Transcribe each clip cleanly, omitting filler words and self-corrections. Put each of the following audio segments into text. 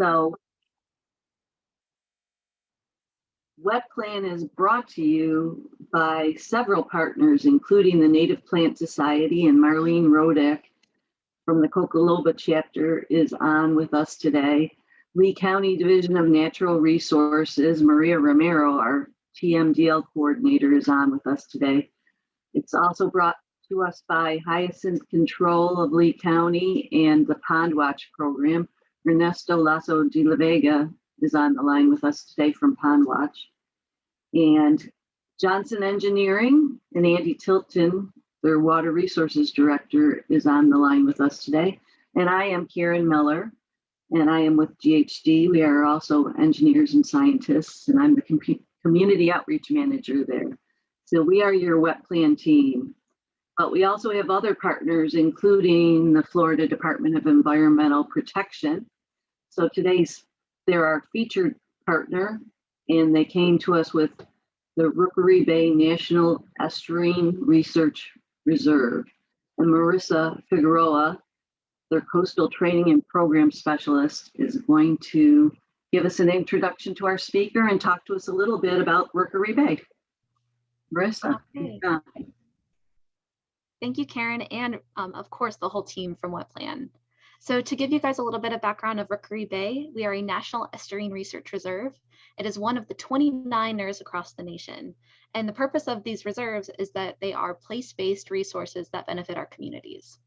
So WetPlan is brought to you by several partners, including the Native Plant Society, and Marlene Rodak from the Untitled Chapter is on with us today. Lee County Division of Natural Resources, Maria Romero, our TMDL coordinator, is on with us today. It's also brought to us by Hyacinth Control of Lee County and the Pond Watch program. Ernesto Lasso de la Vega is on the line with us today from Pond Watch. And Johnson Engineering and Andy Tilton, their Water Resources Director, is on the line with us today. And I am Karen Miller, and I am with GHD. We are also engineers and scientists, and I'm the Community Outreach Manager there. So we are your WetPlan team. But we also have other partners, including the Florida Department of Environmental Protection. So they're our featured partner, and they came to us with the Rookery Bay National Estuarine Research Reserve. And Marissa Figueroa, their Coastal Training and Program Specialist, is going to give us an introduction to our speaker and talk to us a little bit about Rookery Bay. Marissa. Okay. Thank you, Karen, and of course, the whole team from WetPlan. So to give you guys a little bit of background of Rookery Bay, we are a National Estuarine Research Reserve. It is one of the 29 NERs across the nation. And the purpose of these reserves is that they are place-based resources that benefit our communities.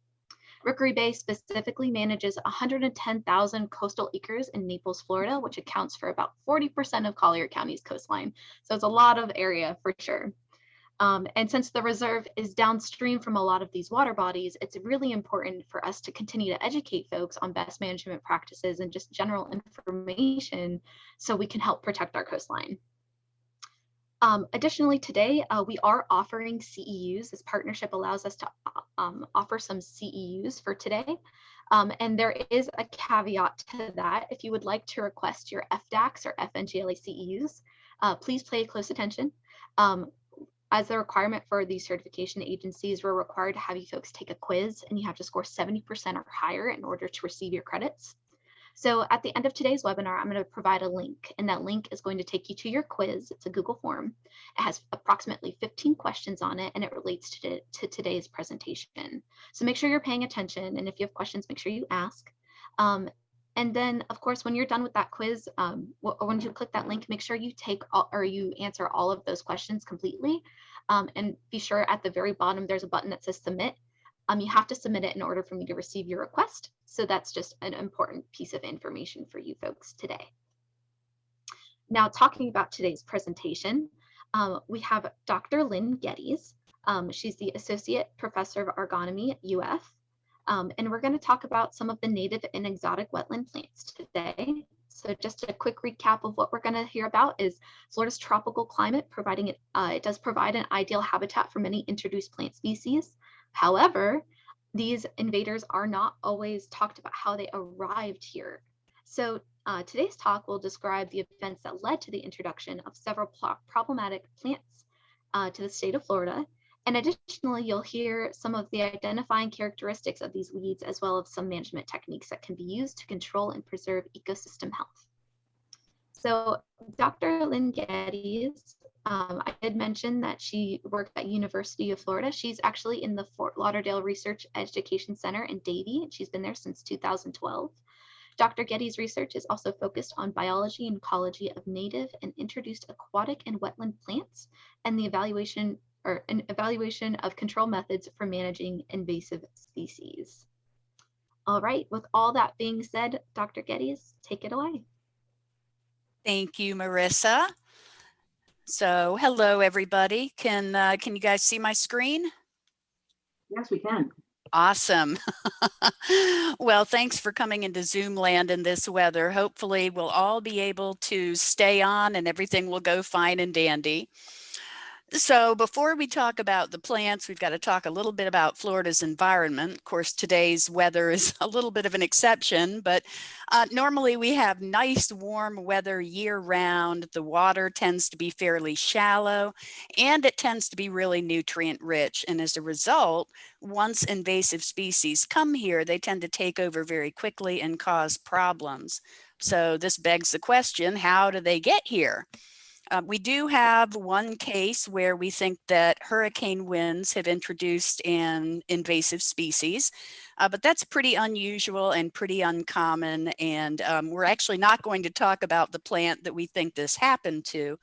Rookery Bay specifically manages 110,000 coastal acres in Naples, Florida, which accounts for about 40% of Collier County's coastline. So it's a lot of area for sure. And since the reserve is downstream from a lot of these water bodies, it's really important for us to continue to educate folks on best management practices and just general information so we can help protect our coastline. Additionally, today we are offering CEUs. This partnership allows us to offer some CEUs for today. And there is a caveat to that. If you would like to request your FDACs or FNGLA CEUs, please pay close attention. As a requirement for these certification agencies, we're required to have you folks take a quiz, and you have to score 70% or higher in order to receive your credits. So at the end of today's webinar, I'm going to provide a link, and that link is going to take you to your quiz. It's a Google form. It has approximately 15 questions on it, and it relates to today's presentation. So make sure you're paying attention, and if you have questions, make sure you ask. And then, of course, when you're done with that quiz, when you click that link, make sure you you answer all of those questions completely. And be sure at the very bottom, there's a button that says submit. You have to submit it in order for me to receive your request. So that's just an important piece of information for you folks today. Now, talking about today's presentation, we have Dr. Lynn Geddes. She's the Associate Professor of Agronomy at UF. And we're going to talk about some of the native and exotic wetland plants today. So just a quick recap of what we're going to hear about is Florida's tropical climate, it does provide an ideal habitat for many introduced plant species. However, these invaders are not always talked about how they arrived here. So today's talk will describe the events that led to the introduction of several problematic plants to the state of Florida. And additionally, you'll hear some of the identifying characteristics of these weeds, as well as some management techniques that can be used to control and preserve ecosystem health. So Dr. Lynn Geddes, I did mention that she worked at University of Florida. She's actually in the Fort Lauderdale Research Education Center in Davie, and she's been there since 2012. Dr. Geddes' research is also focused on biology and ecology of native and introduced aquatic and wetland plants, and the evaluation of control methods for managing invasive species. All right, with all that being said, Dr. Geddes, take it away. Thank you, Marissa. So hello, everybody. Can you guys see my screen? Yes, we can. Awesome. Well, thanks for coming into Zoom land in this weather. Hopefully we'll all be able to stay on and everything will go fine and dandy. So before we talk about the plants, we've got to talk a little bit about Florida's environment. Of course, today's weather is a little bit of an exception, but normally we have nice warm weather year round. The water tends to be fairly shallow and it tends to be really nutrient rich. And as a result, once invasive species come here, they tend to take over very quickly and cause problems. So this begs the question, how do they get here? We do have one case where we think that hurricane winds have introduced an invasive species, but that's pretty unusual and pretty uncommon. And we're actually not going to talk about the plant that we think this happened to.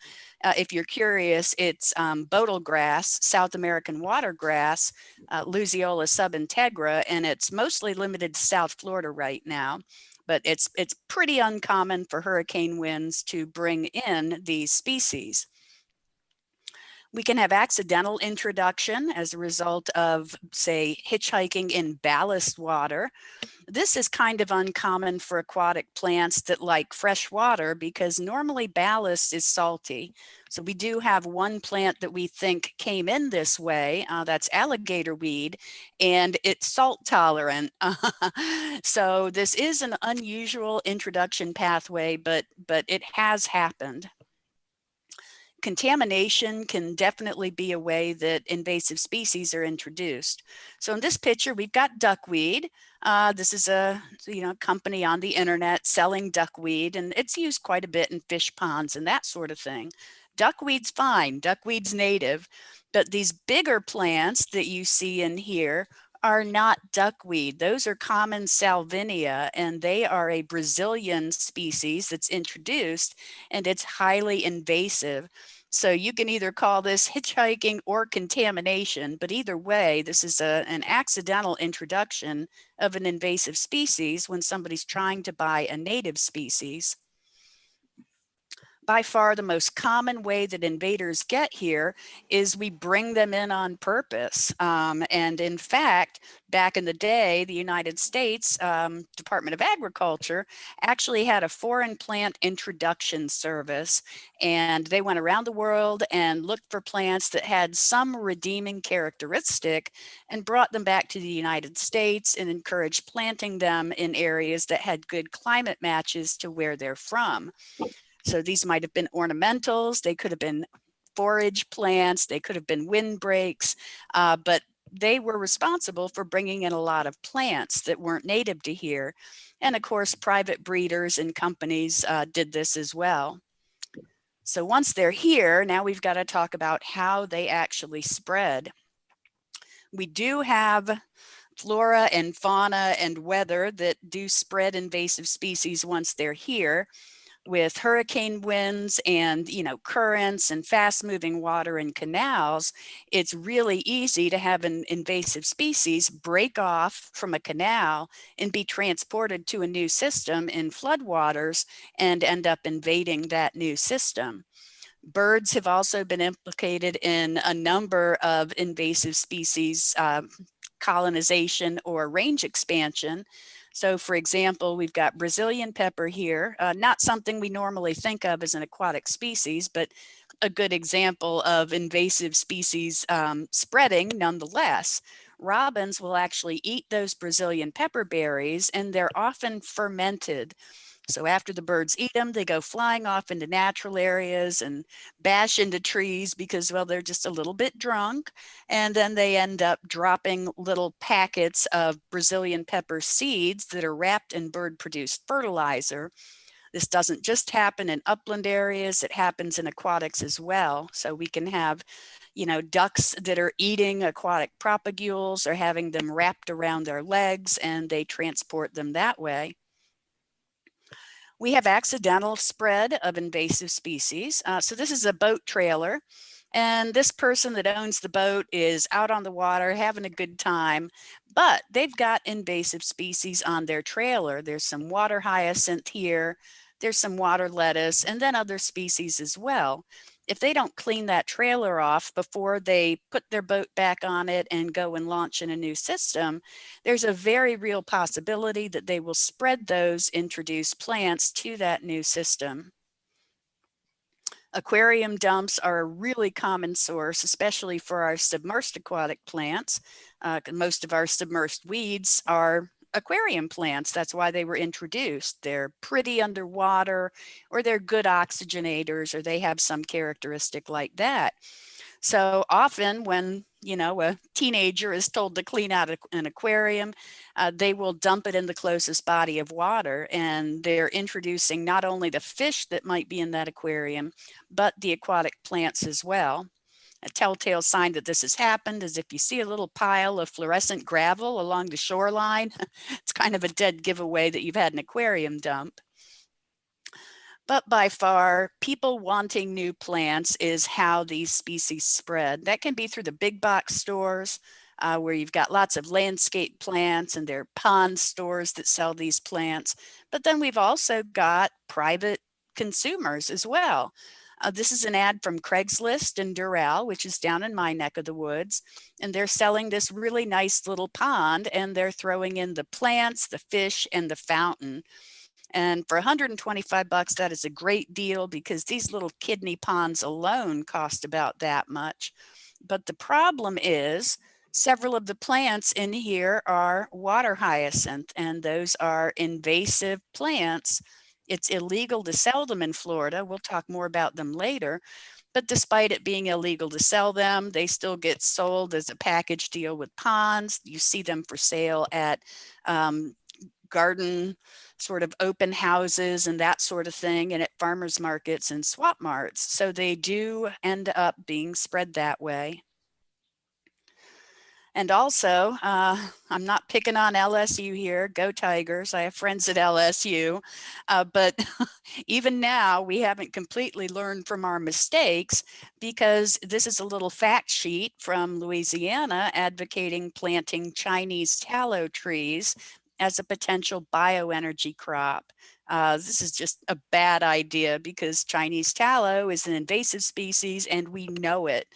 If you're curious, it's bottle grass, South American water grass, Luseola subintegra, and it's mostly limited to South Florida right now. But it's pretty uncommon for hurricane winds to bring in these species. We can have accidental introduction as a result of, say, hitchhiking in ballast water. This is kind of uncommon for aquatic plants that like fresh water because normally ballast is salty. So we do have one plant that we think came in this way, that's alligator weed, and it's salt tolerant. So this is an unusual introduction pathway, but it has happened. Contamination can definitely be a way that invasive species are introduced. So in this picture, we've got duckweed. This is a company on the internet selling duckweed, and it's used quite a bit in fish ponds and that sort of thing. Duckweed's fine, duckweed's native, but these bigger plants that you see in here are not duckweed. Those are common salvinia, and they are a Brazilian species that's introduced, and it's highly invasive. So you can either call this hitchhiking or contamination, but either way, this is an accidental introduction of an invasive species when somebody's trying to buy a native species. By far the most common way that invaders get here is we bring them in on purpose. And in fact, back in the day, the United States Department of Agriculture actually had a foreign plant introduction service. And they went around the world and looked for plants that had some redeeming characteristic and brought them back to the United States and encouraged planting them in areas that had good climate matches to where they're from. So these might have been ornamentals, they could have been forage plants, they could have been windbreaks, but they were responsible for bringing in a lot of plants that weren't native to here. And of course, private breeders and companies did this as well. So once they're here, now we've got to talk about how they actually spread. We do have flora and fauna and weather that do spread invasive species once they're here. With hurricane winds and currents and fast moving water in canals, it's really easy to have an invasive species break off from a canal and be transported to a new system in floodwaters and end up invading that new system. Birds have also been implicated in a number of invasive species colonization or range expansion. So for example, we've got Brazilian pepper here, not something we normally think of as an aquatic species, but a good example of invasive species spreading nonetheless. Robins will actually eat those Brazilian pepper berries, and they're often fermented. So after the birds eat them, they go flying off into natural areas and bash into trees because, well, they're just a little bit drunk. And then they end up dropping little packets of Brazilian pepper seeds that are wrapped in bird-produced fertilizer. This doesn't just happen in upland areas, it happens in aquatics as well. So we can have, ducks that are eating aquatic propagules or having them wrapped around their legs, and they transport them that way. We have accidental spread of invasive species. So this is a boat trailer, and this person that owns the boat is out on the water having a good time, but they've got invasive species on their trailer. There's some Waterhyacinth here, there's some Waterlettuce, and then other species as well. If they don't clean that trailer off before they put their boat back on it and go and launch in a new system, there's a very real possibility that they will spread those introduced plants to that new system. Aquarium dumps are a really common source, especially for our submersed aquatic plants. Most of our submersed weeds are aquarium plants. That's why they were introduced. They're pretty underwater, or they're good oxygenators, or they have some characteristic like that. So often when, a teenager is told to clean out an aquarium, they will dump it in the closest body of water, and they're introducing not only the fish that might be in that aquarium, but the aquatic plants as well. A telltale sign that this has happened is if you see a little pile of fluorescent gravel along the shoreline, it's kind of a dead giveaway that you've had an aquarium dump. But by far, people wanting new plants is how these species spread. That can be through the big box stores, where you've got lots of landscape plants, and there are pond stores that sell these plants. But then we've also got private consumers as well. This is an ad from Craigslist in Doral, which is down in my neck of the woods. And they're selling this really nice little pond, and they're throwing in the plants, the fish, and the fountain. And for 125 bucks, that is a great deal, because these little kidney ponds alone cost about that much. But the problem is several of the plants in here are water hyacinth, and those are invasive plants. It's illegal to sell them in Florida. We'll talk more about them later. But despite it being illegal to sell them, they still get sold as a package deal with ponds. You see them for sale at garden sort of open houses and that sort of thing, and at farmers markets and swap marts. So they do end up being spread that way. And also, I'm not picking on LSU here, go Tigers, I have friends at LSU, but even now we haven't completely learned from our mistakes, because this is a little fact sheet from Louisiana advocating planting Chinese tallow trees as a potential bioenergy crop. This is just a bad idea, because Chinese tallow is an invasive species and we know it.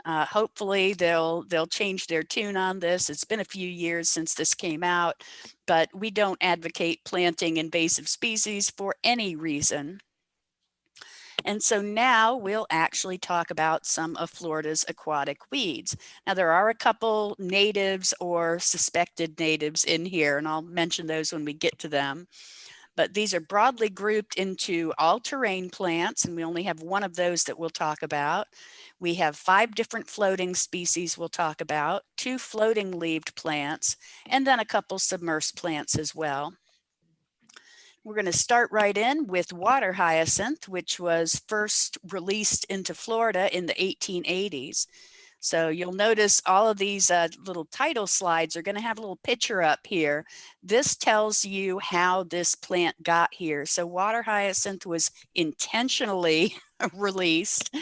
Hopefully they'll change their tune on this. It's been a few years since this came out, but we don't advocate planting invasive species for any reason. And so now we'll actually talk about some of Florida's aquatic weeds. Now there are a couple natives or suspected natives in here, and I'll mention those when we get to them. But these are broadly grouped into all-terrain plants, and we only have one of those that we'll talk about. We have 5 different floating species we'll talk about, 2 floating-leaved plants, and then a couple submersed plants as well. We're going to start right in with water hyacinth, which was first released into Florida in the 1880s. So you'll notice all of these little title slides are going to have a little picture up here. This tells you how this plant got here. So water hyacinth was intentionally released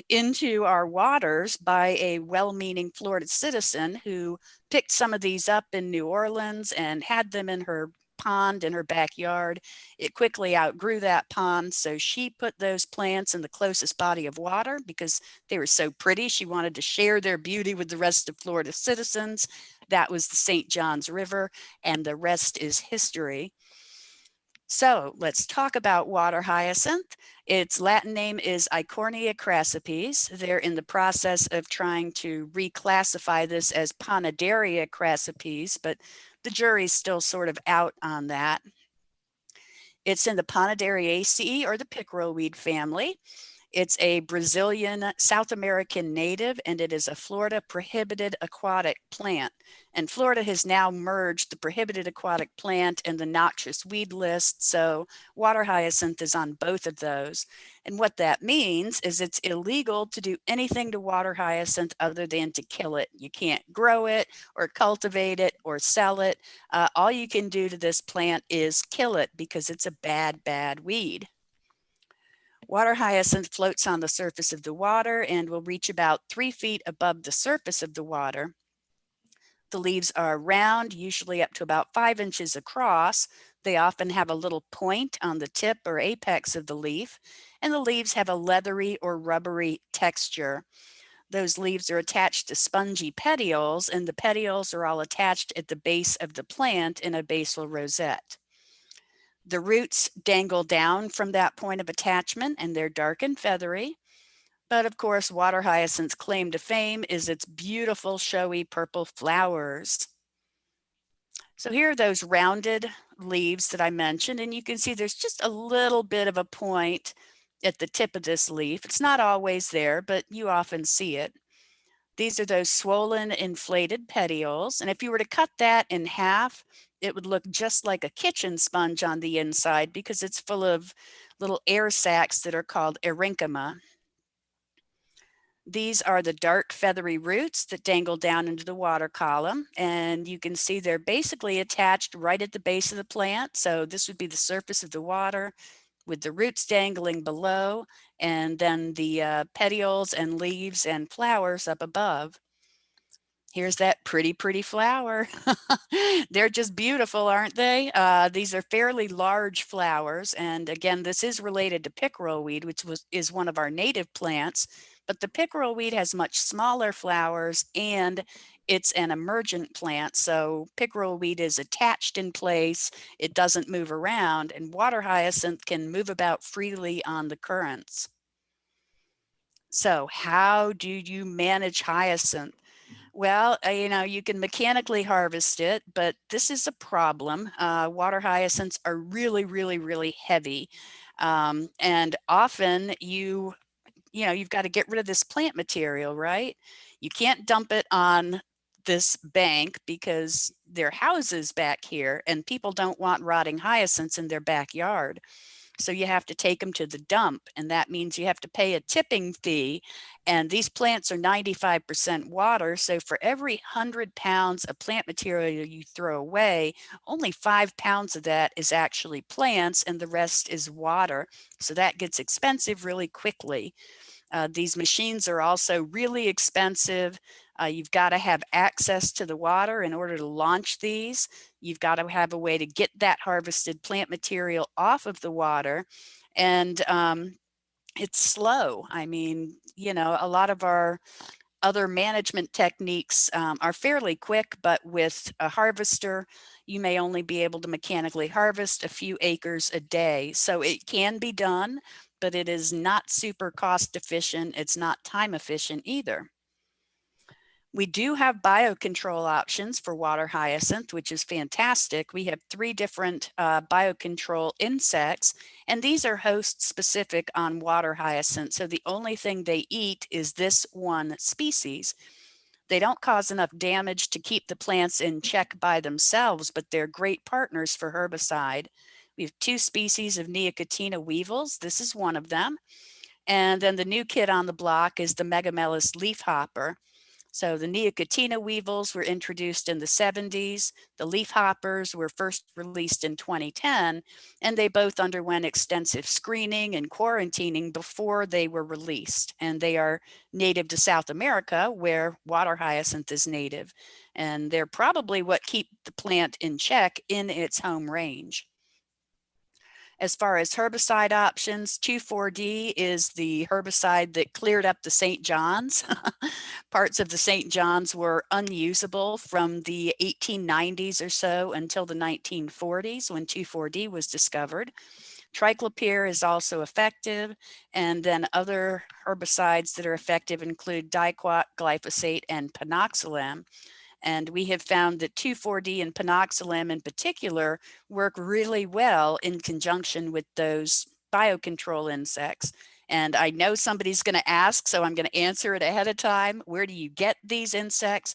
into our waters by a well-meaning Florida citizen who picked some of these up in New Orleans and had them in her pond in her backyard. It quickly outgrew that pond, so she put those plants in the closest body of water because they were so pretty. She wanted to share their beauty with the rest of Florida citizens. That was the St. Johns River, and the rest is history. So let's talk about water hyacinth. Its Latin name is Eichhornia crassipes. They're in the process of trying to reclassify this as Panaderia crassipes, but the jury's still sort of out on that. It's in the Panaderiaceae, or the pickerel weed family. It's a Brazilian South American native, and it is a Florida prohibited aquatic plant. And Florida has now merged the prohibited aquatic plant and the noxious weed list, so water hyacinth is on both of those. And what that means is it's illegal to do anything to water hyacinth other than to kill it. You can't grow it or cultivate it or sell it. All you can do to this plant is kill it, because it's a bad, bad weed. Water hyacinth floats on the surface of the water and will reach about 3 feet above the surface of the water. The leaves are round, usually up to about 5 inches across. They often have a little point on the tip or apex of the leaf, and the leaves have a leathery or rubbery texture. Those leaves are attached to spongy petioles, and the petioles are all attached at the base of the plant in a basal rosette. The roots dangle down from that point of attachment, and they're dark and feathery. But of course, water hyacinth's claim to fame is its beautiful, showy purple flowers. So here are those rounded leaves that I mentioned, and you can see there's just a little bit of a point at the tip of this leaf. It's not always there, but you often see it. These are those swollen, inflated petioles, and if you were to cut that in half, it would look just like a kitchen sponge on the inside because it's full of little air sacs that are called erynchyma. These are the dark feathery roots that dangle down into the water column, and you can see they're basically attached right at the base of the plant. So this would be the surface of the water with the roots dangling below, and then the petioles and leaves and flowers up above. Here's that pretty flower. They're just beautiful, aren't they? These are fairly large flowers. And again, this is related to pickerel weed, which is one of our native plants. But the pickerel weed has much smaller flowers and it's an emergent plant. So pickerel weed is attached in place. It doesn't move around. And water hyacinth can move about freely on the currents. So how do you manage hyacinth? Well, you can mechanically harvest it, but this is a problem. Water hyacinths are really heavy. And often you've got to get rid of this plant material, right? You can't dump it on this bank because there are houses back here and people don't want rotting hyacinths in their backyard. So you have to take them to the dump, and that means you have to pay a tipping fee. And these plants are 95% water. So for every 100 pounds of plant material you throw away, only 5 pounds of that is actually plants and the rest is water. So that gets expensive really quickly. These machines are also really expensive. You've got to have access to the water in order to launch these. You've got to have a way to get that harvested plant material off of the water. And it's slow. I mean, a lot of our other management techniques are fairly quick, but with a harvester, you may only be able to mechanically harvest a few acres a day. So it can be done, but it is not super cost efficient. It's not time efficient either. We do have biocontrol options for water hyacinth, which is fantastic. We have 3 different biocontrol insects, and these are host specific on water hyacinth. So the only thing they eat is this one species. They don't cause enough damage to keep the plants in check by themselves, but they're great partners for herbicide. We have 2 species of Neocotina weevils. This is one of them. And then the new kid on the block is the Megamelus leafhopper. So the Neocotina weevils were introduced in the 70s. The leafhoppers were first released in 2010, and they both underwent extensive screening and quarantining before they were released. And they are native to South America, where water hyacinth is native. And they're probably what keep the plant in check in its home range. As far as herbicide options, 2,4-D is the herbicide that cleared up the St. John's. Parts of the St. John's were unusable from the 1890s or so until the 1940s when 2,4-D was discovered. Triclopyr is also effective, and then other herbicides that are effective include diquat, glyphosate, and panoxalam. And we have found that 2,4-D and panoxalam in particular work really well in conjunction with those biocontrol insects. And I know somebody's going to ask, so I'm going to answer it ahead of time. Where do you get these insects?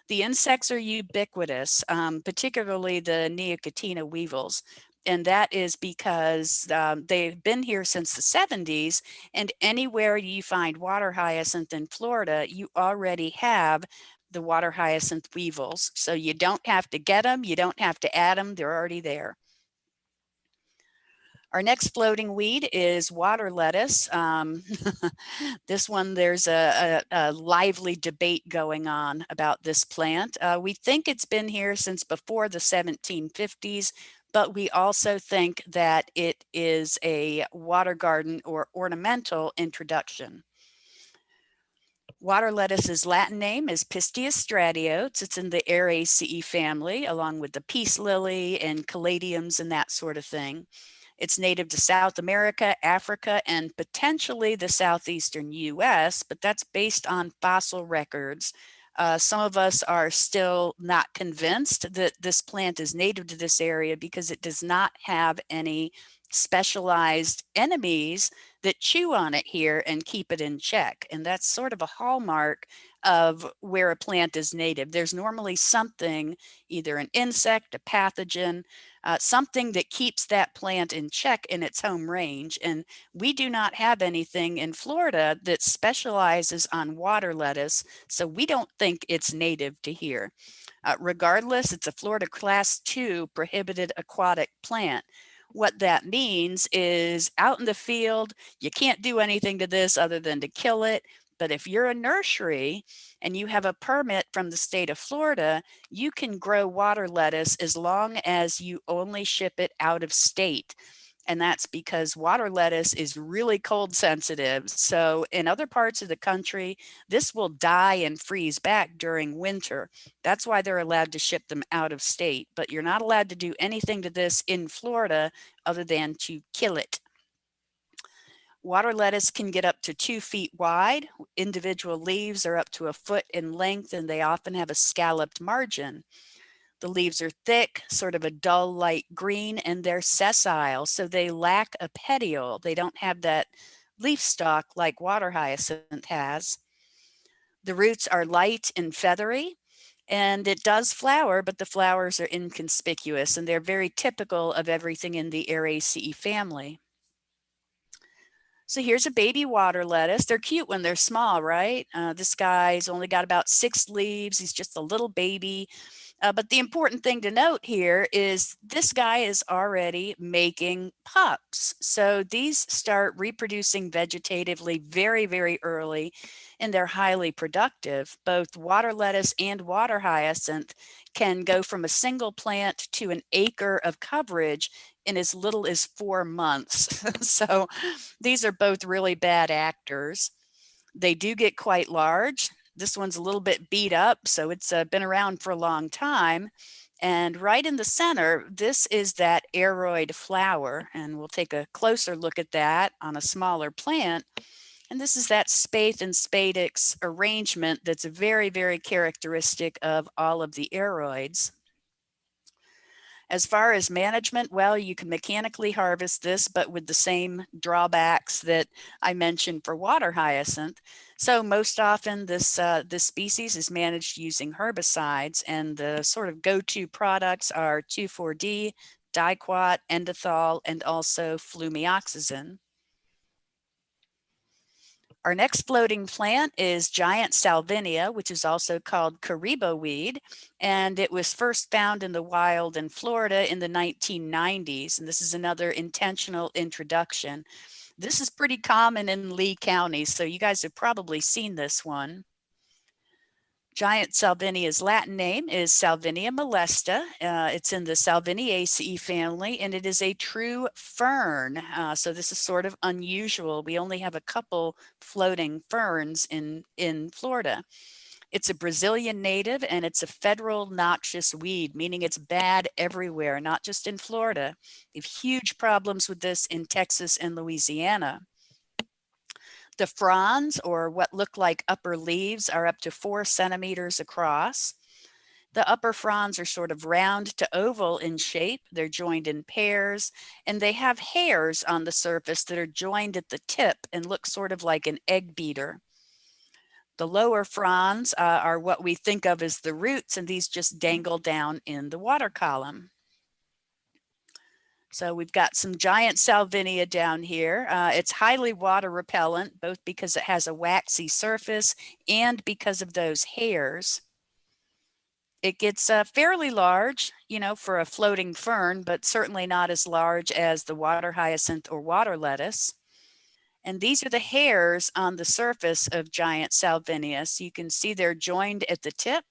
The insects are ubiquitous, particularly the Neocotina weevils. And that is because they've been here since the 70s. And anywhere you find water hyacinth in Florida, you already have the water hyacinth weevils. So you don't have to get them, you don't have to add them, they're already there. Our next floating weed is Waterlettuce. This one, there's a lively debate going on about this plant. We think it's been here since before the 1750s, but we also think that it is a water garden or ornamental introduction. Waterlettuce's Latin name is Pistia stratiotes. It's in the Araceae family, along with the peace lily and caladiums and that sort of thing. It's native to South America, Africa, and potentially the southeastern US, but that's based on fossil records. Some of us are still not convinced that this plant is native to this area because it does not have any specialized enemies that chew on it here and keep it in check. And that's sort of a hallmark of where a plant is native. There's normally something, either an insect, a pathogen, something that keeps that plant in check in its home range. And we do not have anything in Florida that specializes on water lettuce, so we don't think it's native to here. Regardless, it's a Florida Class 2 prohibited aquatic plant. What that means is out in the field, you can't do anything to this other than to kill it. But if you're a nursery and you have a permit from the state of Florida, you can grow water lettuce as long as you only ship it out of state. And that's because water lettuce is really cold sensitive. So in other parts of the country, this will die and freeze back during winter. That's why they're allowed to ship them out of state. But you're not allowed to do anything to this in Florida other than to kill it. Water lettuce can get up to 2 feet wide. Individual leaves are up to a foot in length, and they often have a scalloped margin. The leaves are thick, sort of a dull light green, and they're sessile, so they lack a petiole. They don't have that leaf stalk like water hyacinth has. The roots are light and feathery, and it does flower, but the flowers are inconspicuous, and they're very typical of everything in the Araceae family. So here's a baby water lettuce. They're cute when they're small, right? This guy's only got about 6 leaves. He's just a little baby. But the important thing to note here is this guy is already making pups. So these start reproducing vegetatively very, very early, and they're highly productive. Both water lettuce and water hyacinth can go from a single plant to an acre of coverage in as little as 4 months. So these are both really bad actors. They do get quite large. This one's a little bit beat up, so it's been around for a long time. And right in the center, this is that aroid flower, and we'll take a closer look at that on a smaller plant. And this is that spathe and spadix arrangement that's very, very characteristic of all of the aroids. As far as management, well, you can mechanically harvest this, but with the same drawbacks that I mentioned for water hyacinth. So most often this species is managed using herbicides, and the sort of go-to products are 2,4-D, diquat, endothol, and also flumioxazin. Our next floating plant is giant salvinia, which is also called Kariba weed, and it was first found in the wild in Florida in the 1990s, and this is another intentional introduction. This is pretty common in Lee County, so you guys have probably seen this one. Giant salvinia's Latin name is Salvinia molesta. It's in the Salviniaceae family, and it is a true fern. So this is sort of unusual. We only have a couple floating ferns in Florida. It's a Brazilian native, and it's a federal noxious weed, meaning it's bad everywhere, not just in Florida. They have huge problems with this in Texas and Louisiana. The fronds, or what look like upper leaves, are up to 4 centimeters across. The upper fronds are sort of round to oval in shape. They're joined in pairs, and they have hairs on the surface that are joined at the tip and look sort of like an egg beater. The lower fronds are what we think of as the roots, and these just dangle down in the water column. So we've got some giant salvinia down here. It's highly water repellent, both because it has a waxy surface and because of those hairs. It gets fairly large, you know, for a floating fern, but certainly not as large as the water hyacinth or water lettuce. And these are the hairs on the surface of giant salvinia. So you can see they're joined at the tip.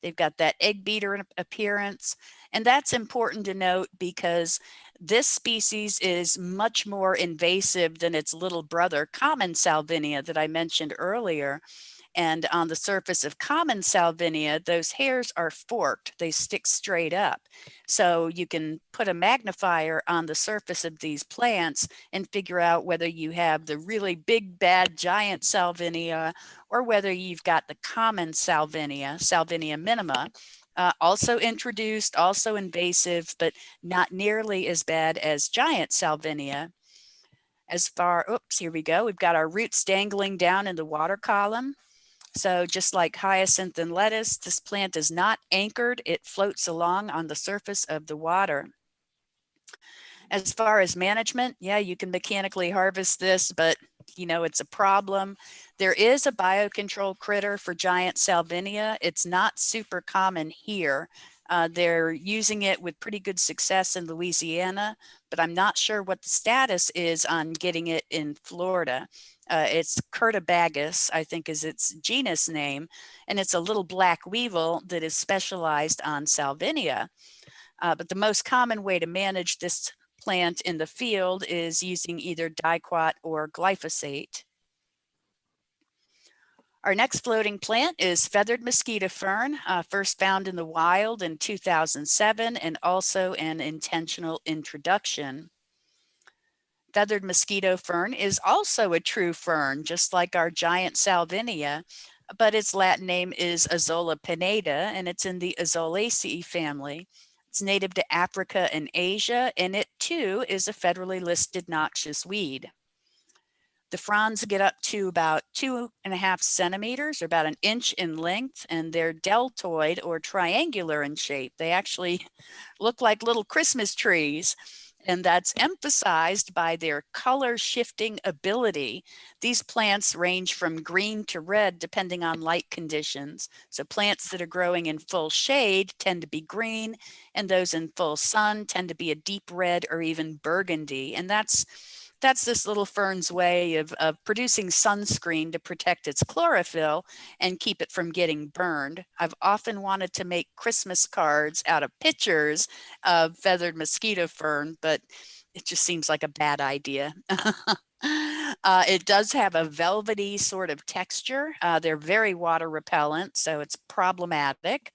They've got that egg beater appearance. And that's important to note because this species is much more invasive than its little brother, common salvinia, that I mentioned earlier. And on the surface of common salvinia, those hairs are forked, they stick straight up. So you can put a magnifier on the surface of these plants and figure out whether you have the really big, bad, giant salvinia or whether you've got the common salvinia, Salvinia minima, also introduced, also invasive, but not nearly as bad as giant salvinia. As far, oops, here we go. We've got our roots dangling down in the water column. So just like hyacinth and lettuce, this plant is not anchored. It floats along on the surface of the water. As far as management, yeah, you can mechanically harvest this, but it's a problem. There is a biocontrol critter for giant salvinia. It's not super common here. They're using it with pretty good success in Louisiana, but I'm not sure what the status is on getting it in Florida. It's Curtibagus, I think is its genus name, and it's a little black weevil that is specialized on salvinia. But the most common way to manage this plant in the field is using either diquat or glyphosate. Our next floating plant is feathered mosquitofern, first found in the wild in 2007 and also an intentional introduction. Feathered mosquitofern is also a true fern, just like our giant salvinia, but its Latin name is Azolla pinnata, and it's in the Azolaceae family. It's native to Africa and Asia, and it too is a federally listed noxious weed. The fronds get up to about 2.5 centimeters, or about an inch in length, and they're deltoid or triangular in shape. They actually look like little Christmas trees, and that's emphasized by their color shifting ability. These plants range from green to red depending on light conditions. So plants that are growing in full shade tend to be green, and those in full sun tend to be a deep red or even burgundy. And that's this little fern's way of producing sunscreen to protect its chlorophyll and keep it from getting burned. I've often wanted to make Christmas cards out of pictures of feathered mosquitofern, but it just seems like a bad idea. It does have a velvety sort of texture. They're very water repellent, so it's problematic.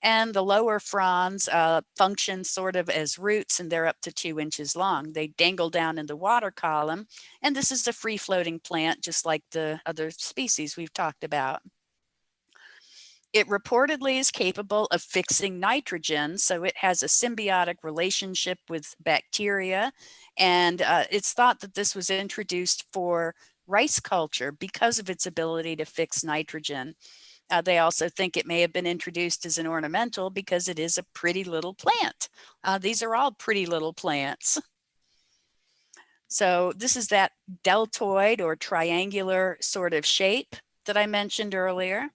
And the lower fronds function sort of as roots, and they're up to 2 inches long. They dangle down in the water column, and this is a free-floating plant, just like the other species we've talked about. It reportedly is capable of fixing nitrogen, so it has a symbiotic relationship with bacteria, and it's thought that this was introduced for rice culture because of its ability to fix nitrogen. They also think it may have been introduced as an ornamental because it is a pretty little plant. These are all pretty little plants. So this is that deltoid or triangular sort of shape that I mentioned earlier.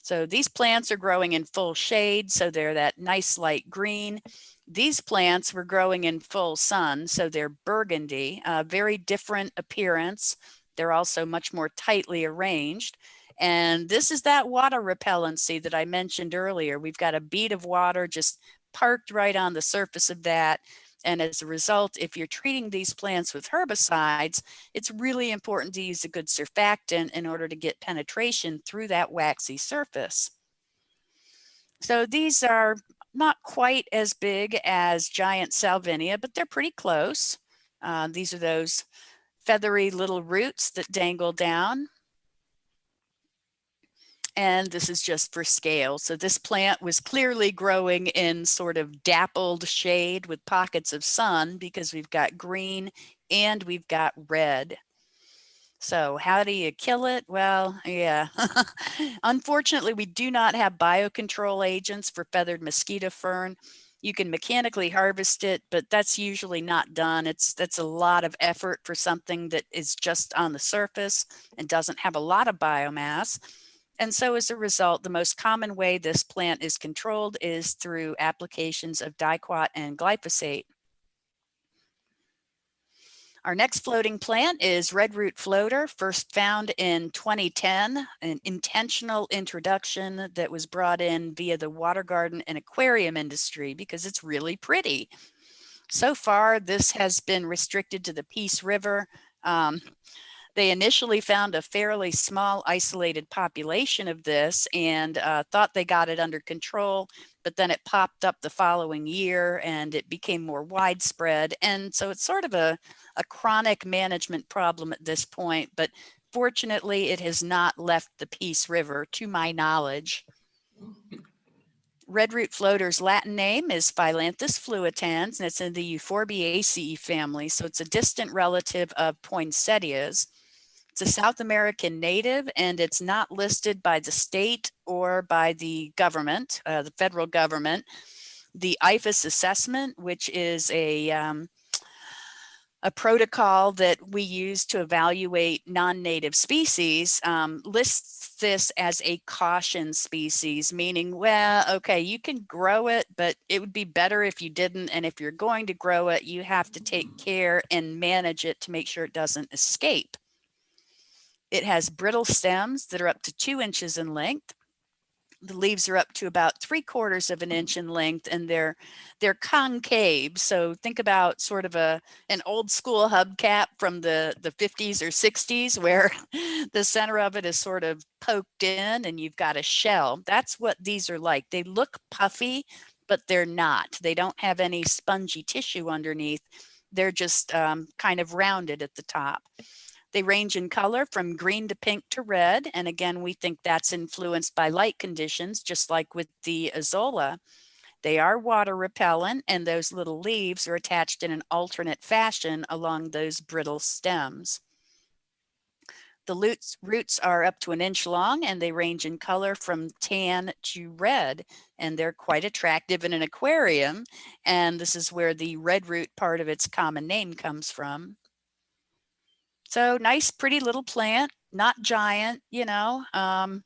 So these plants are growing in full shade, so they're that nice light green. These plants were growing in full sun, so they're burgundy, very different appearance. They're also much more tightly arranged. And this is that water repellency that I mentioned earlier. We've got a bead of water just parked right on the surface of that. And as a result, if you're treating these plants with herbicides, it's really important to use a good surfactant in order to get penetration through that waxy surface. So these are not quite as big as giant salvinia, but they're pretty close. These are those feathery little roots that dangle down. And this is just for scale. So this plant was clearly growing in sort of dappled shade with pockets of sun because we've got green and we've got red. So how do you kill it? Well, yeah. Unfortunately, we do not have biocontrol agents for feathered mosquitofern. You can mechanically harvest it, but that's usually not done. That's a lot of effort for something that is just on the surface and doesn't have a lot of biomass. And so as a result, the most common way this plant is controlled is through applications of diquat and glyphosate. Our next floating plant is Redroot floater, first found in 2010, an intentional introduction that was brought in via the water garden and aquarium industry because it's really pretty. So far, this has been restricted to the Peace River. They initially found a fairly small isolated population of this and thought they got it under control, but then it popped up the following year and it became more widespread. And so it's sort of a chronic management problem at this point, but fortunately it has not left the Peace River to my knowledge. Redroot floater's Latin name is Phyllanthus fluitans, and it's in the Euphorbiaceae family, so it's a distant relative of poinsettias. It's a South American native, and it's not listed by the state or by the government, the federal government. The IFAS assessment, which is a protocol that we use to evaluate non-native species, lists this as a caution species, meaning, well, okay, you can grow it, but it would be better if you didn't. And if you're going to grow it, you have to take care and manage it to make sure it doesn't escape. It has brittle stems that are up to 2 inches in length. The leaves are up to about 3/4 of an inch in length, and they're concave. So think about sort of an old school hubcap from the 50s or 60s, where the center of it is sort of poked in and you've got a shell. That's what these are like. They look puffy, but they're not. They don't have any spongy tissue underneath. They're just kind of rounded at the top. They range in color from green to pink to red. And again, we think that's influenced by light conditions, just like with the Azolla. They are water repellent, and those little leaves are attached in an alternate fashion along those brittle stems. The roots are up to 1 inch long, and they range in color from tan to red, and they're quite attractive in an aquarium. And this is where the redroot part of its common name comes from. So nice, pretty little plant, not giant, you know. And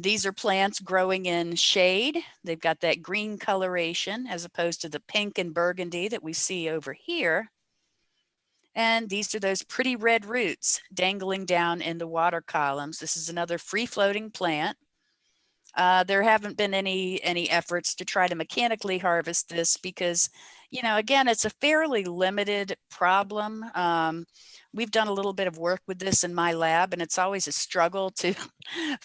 these are plants growing in shade. They've got that green coloration as opposed to the pink and burgundy that we see over here. And these are those pretty red roots dangling down in the water columns. This is another free-floating plant. There haven't been any efforts to try to mechanically harvest this because, you know, again, it's a fairly limited problem. We've done a little bit of work with this in my lab, and it's always a struggle to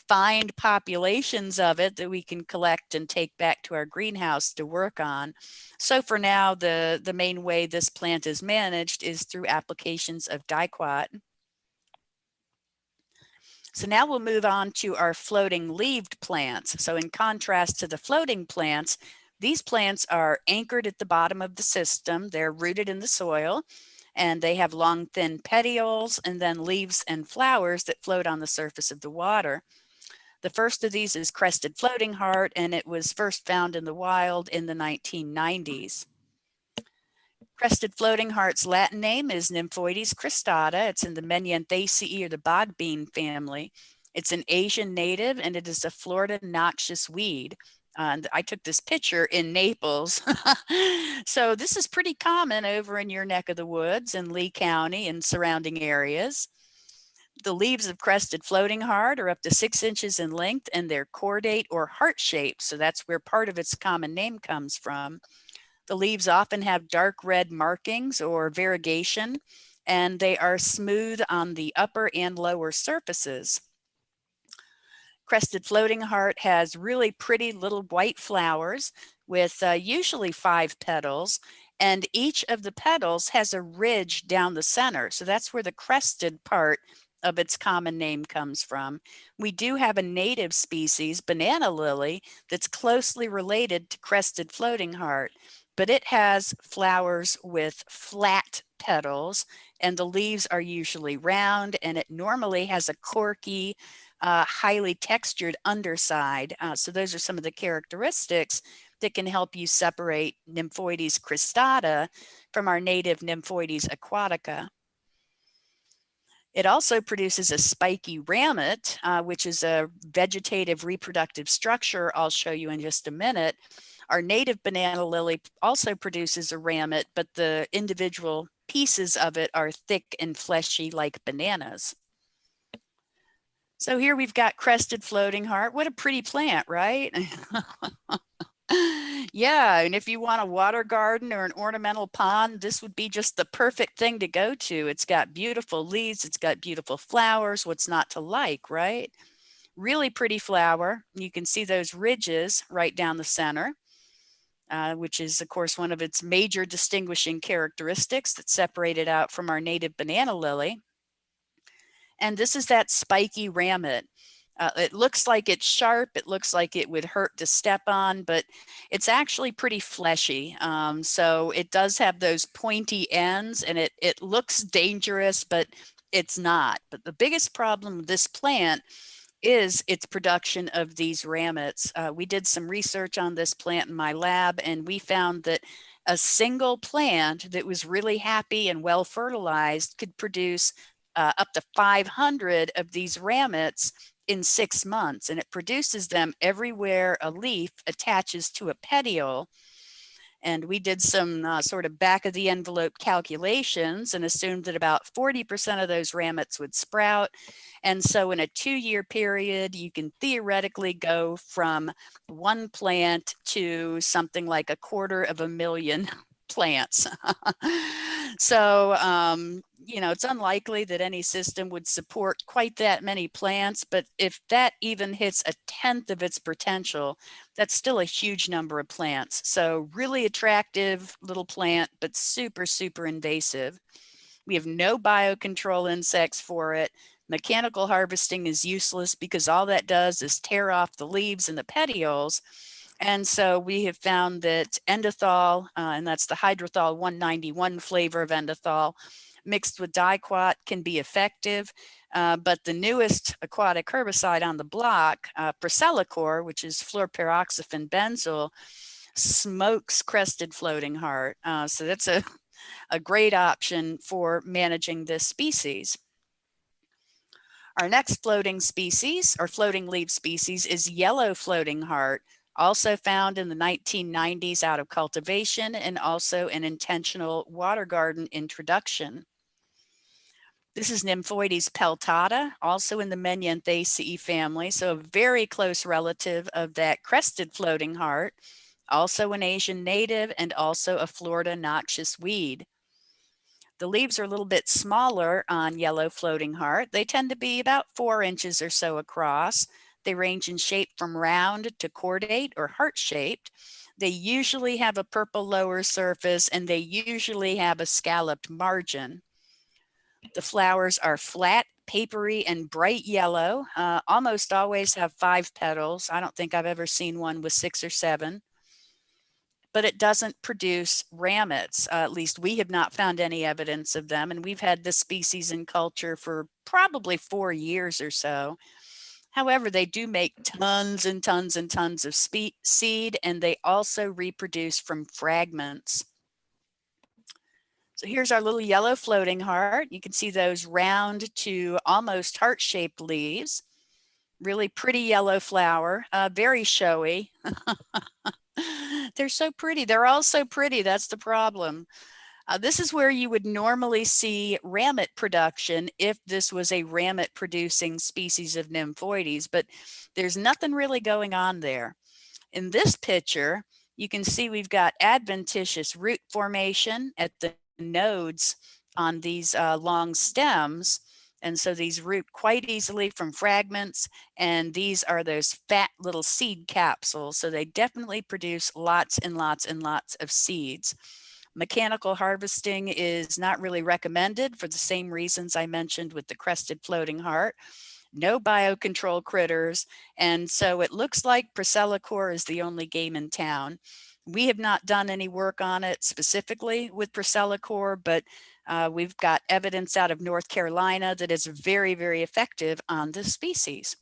find populations of it that we can collect and take back to our greenhouse to work on. So for now, the main way this plant is managed is through applications of diquat. So now we'll move on to our floating leaved plants. So in contrast to the floating plants, these plants are anchored at the bottom of the system. They're rooted in the soil, and they have long, thin petioles and then leaves and flowers that float on the surface of the water. The first of these is Crested floatingheart, and it was first found in the wild in the 1990s. Crested floatingheart's Latin name is Nymphoides cristata. It's in the Menianthaceae, or the bog bean family. It's an Asian native, and it is a Florida noxious weed. And I took this picture in Naples. So this is pretty common over in your neck of the woods in Lee County and surrounding areas. The leaves of Crested floatingheart are up to 6 inches in length, and they're cordate or heart-shaped. So that's where part of its common name comes from. The leaves often have dark red markings or variegation, and they are smooth on the upper and lower surfaces. Crested floatingheart has really pretty little white flowers with usually 5 petals, and each of the petals has a ridge down the center. So that's where the crested part of its common name comes from. We do have a native species, banana lily, that's closely related to Crested floatingheart, but it has flowers with flat petals, and the leaves are usually round, and it normally has a corky, highly textured underside. So those are some of the characteristics that can help you separate Nymphoides cristata from our native Nymphoides aquatica. It also produces a spiky ramette, which is a vegetative reproductive structure I'll show you in just a minute. Our native banana lily also produces a ramette, but the individual pieces of it are thick and fleshy like bananas. So here we've got Crested floatingheart. What a pretty plant, right? Yeah, and if you want a water garden or an ornamental pond, this would be just the perfect thing to go to. It's got beautiful leaves, it's got beautiful flowers. What's not to like, right? Really pretty flower. You can see those ridges right down the center, which is, of course, one of its major distinguishing characteristics that separate it out from our native banana lily. And this is that spiky ramlet. It looks like it's sharp. It looks like it would hurt to step on, but it's actually pretty fleshy. So it does have those pointy ends, and it looks dangerous, but it's not. But the biggest problem with this plant is its production of these ramets. We did some research on this plant in my lab, and we found that a single plant that was really happy and well fertilized could produce up to 500 of these ramets in 6 months, and it produces them everywhere a leaf attaches to a petiole. And we did some sort of back of the envelope calculations and assumed that about 40% of those ramets would sprout. And so in a 2-year period, you can theoretically go from one plant to something like 250,000 plants. So, it's unlikely that any system would support quite that many plants, but if that even hits 1/10 of its potential, that's still a huge number of plants. So really attractive little plant, but super, super invasive. We have no biocontrol insects for it. Mechanical harvesting is useless because all that does is tear off the leaves and the petioles. And so we have found that endothol, and that's the hydrothol 191 flavor of endothol, mixed with diquat can be effective. But the newest aquatic herbicide on the block, Procelicor, which is fluoroperoxyfen benzyl, smokes crested floatingheart. So that's a great option for managing this species. Our next floating species, or floating leaf species, is yellow floatingheart, also found in the 1990s out of cultivation and also an intentional water garden introduction. This is Nymphoides peltata, also in the Menanthaceae family, so a very close relative of that crested floatingheart, also an Asian native and also a Florida noxious weed. The leaves are a little bit smaller on yellow floatingheart. They tend to be about 4 inches or so across. They range in shape from round to cordate or heart-shaped. They usually have a purple lower surface, and they usually have a scalloped margin. The flowers are flat, papery, and bright yellow. Almost always have 5 petals. I don't think I've ever seen one with 6 or 7. But it doesn't produce ramets. At least we have not found any evidence of them. And we've had this species in culture for probably 4 years or so. However, they do make tons and tons and tons of seed, and they also reproduce from fragments. So here's our little yellow floatingheart. You can see those round to almost heart-shaped leaves. Really pretty yellow flower, very showy. They're so pretty. They're all so pretty. That's the problem. This is where you would normally see ramet production if this was a ramet producing species of Nymphoides, but there's nothing really going on there. In this picture, you can see we've got adventitious root formation at the nodes on these long stems. And so these root quite easily from fragments, and these are those fat little seed capsules. So they definitely produce lots and lots and lots of seeds. Mechanical harvesting is not really recommended for the same reasons I mentioned with the crested floatingheart. No biocontrol critters, and so it looks like Procelicor is the only game in town. We have not done any work on it specifically with Procelicor, but we've got evidence out of North Carolina that is very, very effective on this species.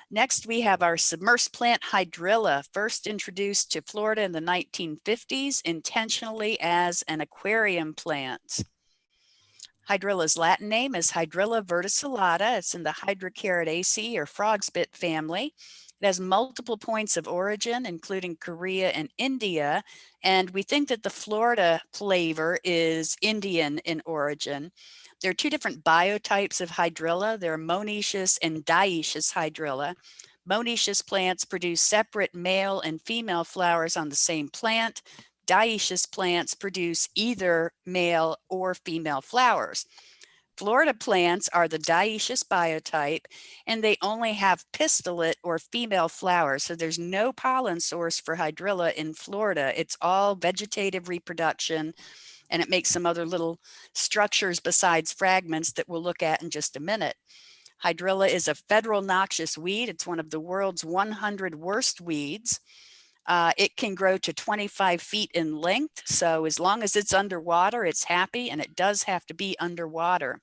Next, we have our submersed plant Hydrilla, first introduced to Florida in the 1950s intentionally as an aquarium plant. Hydrilla's Latin name is Hydrilla verticillata. It's in the Hydrocaridaceae or frogspit family. It has multiple points of origin, including Korea and India, and we think that the Florida flavor is Indian in origin. There are 2 different biotypes of Hydrilla. There are monoecious and dioecious Hydrilla. Monoecious plants produce separate male and female flowers on the same plant. Dioecious plants produce either male or female flowers. Florida plants are the dioecious biotype, and they only have pistillate or female flowers. So there's no pollen source for Hydrilla in Florida. It's all vegetative reproduction, and it makes some other little structures besides fragments that we'll look at in just a minute. Hydrilla is a federal noxious weed. It's one of the world's 100 worst weeds. It can grow to 25 feet in length. So as long as it's underwater, it's happy, and it does have to be underwater.